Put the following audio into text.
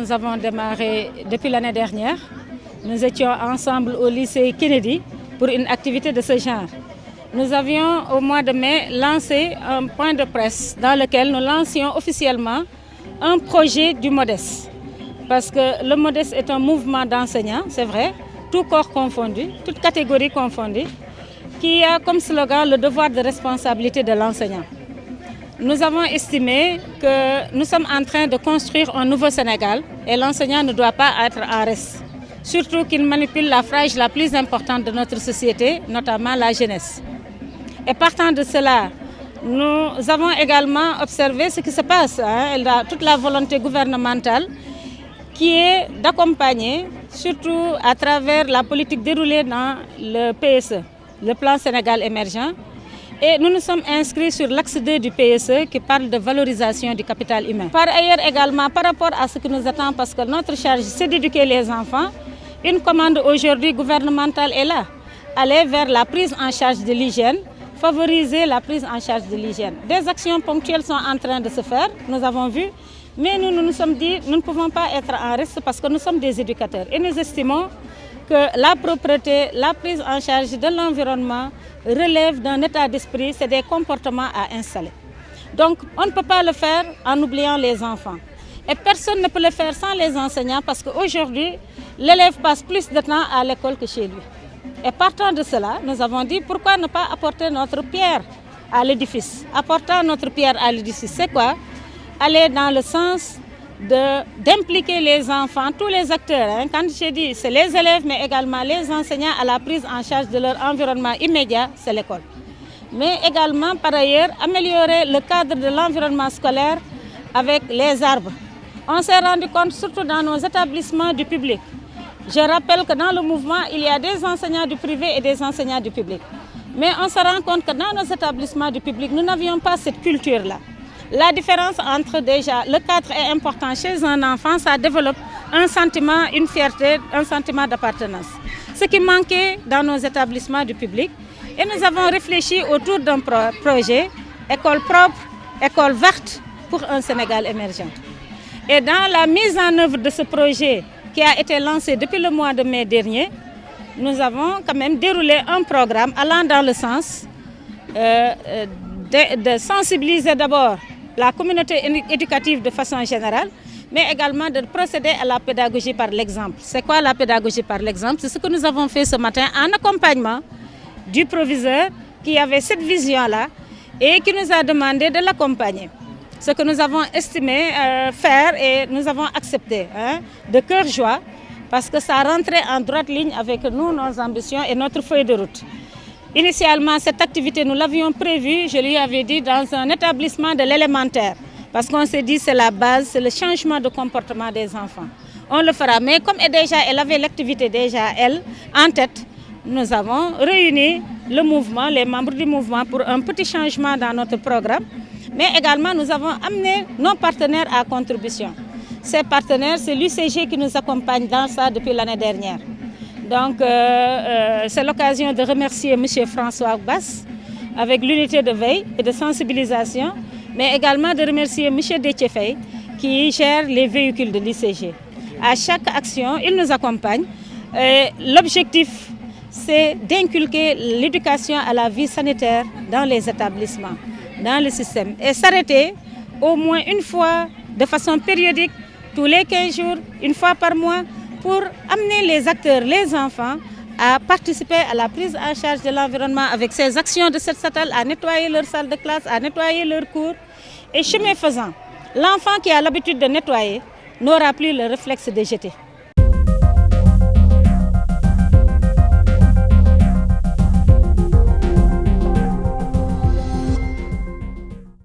nous avons démarré depuis l'année dernière. Nous étions ensemble au lycée Kennedy pour une activité de ce genre. Nous avions au mois de mai lancé un point de presse dans lequel nous lancions officiellement un projet du MODES. Parce que le MODES est un mouvement d'enseignants, c'est vrai, tout corps confondu, toute catégorie confondue, qui a comme slogan le devoir de responsabilité de l'enseignant. Nous avons estimé que nous sommes en train de construire un nouveau Sénégal et l'enseignant ne doit pas être en reste. Surtout qu'il manipule la frange la plus importante de notre société, notamment la jeunesse. Et partant de cela, nous avons également observé ce qui se passe, toute la volonté gouvernementale qui est d'accompagner, surtout à travers la politique déroulée dans le PSE, le plan Sénégal émergent. Et nous nous sommes inscrits sur l'axe 2 du PSE qui parle de valorisation du capital humain. Par ailleurs également, par rapport à ce qui nous attend, parce que notre charge c'est d'éduquer les enfants, une commande aujourd'hui gouvernementale est là. Aller vers la prise en charge de l'hygiène, favoriser la prise en charge de l'hygiène. Des actions ponctuelles sont en train de se faire, nous avons vu, mais nous sommes dit nous ne pouvons pas être en reste parce que nous sommes des éducateurs. Et nous estimons que la propreté, la prise en charge de l'environnement relève d'un état d'esprit, c'est des comportements à installer. Donc on ne peut pas le faire en oubliant les enfants. Et personne ne peut le faire sans les enseignants parce qu'aujourd'hui, l'élève passe plus de temps à l'école que chez lui. Et partant de cela, nous avons dit pourquoi ne pas apporter notre pierre à l'édifice. Apportant notre pierre à l'édifice, c'est quoi? Aller dans le sens d'impliquer les enfants, tous les acteurs. Quand je dis c'est les élèves, mais également les enseignants à la prise en charge de leur environnement immédiat, c'est l'école. Mais également, par ailleurs, améliorer le cadre de l'environnement scolaire avec les arbres. On s'est rendu compte, surtout dans nos établissements du public. Je rappelle que dans le mouvement, il y a des enseignants du privé et des enseignants du public. Mais on se rend compte que dans nos établissements du public, nous n'avions pas cette culture-là. La différence entre déjà, le cadre est important chez un enfant, ça développe un sentiment, une fierté, un sentiment d'appartenance. Ce qui manquait dans nos établissements du public. Et nous avons réfléchi autour d'un projet, école propre, école verte pour un Sénégal émergent. Et dans la mise en œuvre de ce projet qui a été lancé depuis le mois de mai dernier, nous avons quand même déroulé un programme allant dans le sens de sensibiliser d'abord la communauté éducative de façon générale, mais également de procéder à la pédagogie par l'exemple. C'est quoi la pédagogie par l'exemple? C'est ce que nous avons fait ce matin en accompagnement du proviseur qui avait cette vision-là et qui nous a demandé de l'accompagner. Ce que nous avons estimé faire et nous avons accepté de cœur joie parce que ça rentrait en droite ligne avec nous, nos ambitions et notre feuille de route. Initialement, cette activité, nous l'avions prévue, je lui avais dit, dans un établissement de l'élémentaire. Parce qu'on s'est dit c'est la base, c'est le changement de comportement des enfants. On le fera. Mais comme elle avait l'activité déjà, elle, en tête, nous avons réuni le mouvement, les membres du mouvement pour un petit changement dans notre programme. Mais également, nous avons amené nos partenaires à contribution. Ces partenaires, c'est l'UCG qui nous accompagne dans ça depuis l'année dernière. Donc, c'est l'occasion de remercier M. François Bass avec l'unité de veille et de sensibilisation, mais également de remercier M. Déthié qui gère les véhicules de l'UCG. À chaque action, il nous accompagne. L'objectif, c'est d'inculquer l'éducation à la vie sanitaire dans les établissements, dans le système. Et s'arrêter au moins une fois, de façon périodique, tous les 15 jours, une fois par mois, pour amener les acteurs, les enfants, à participer à la prise en charge de l'environnement avec ces actions de cette satellite, à nettoyer leur salle de classe, à nettoyer leurs cours. Et chemin faisant, l'enfant qui a l'habitude de nettoyer n'aura plus le réflexe de jeter.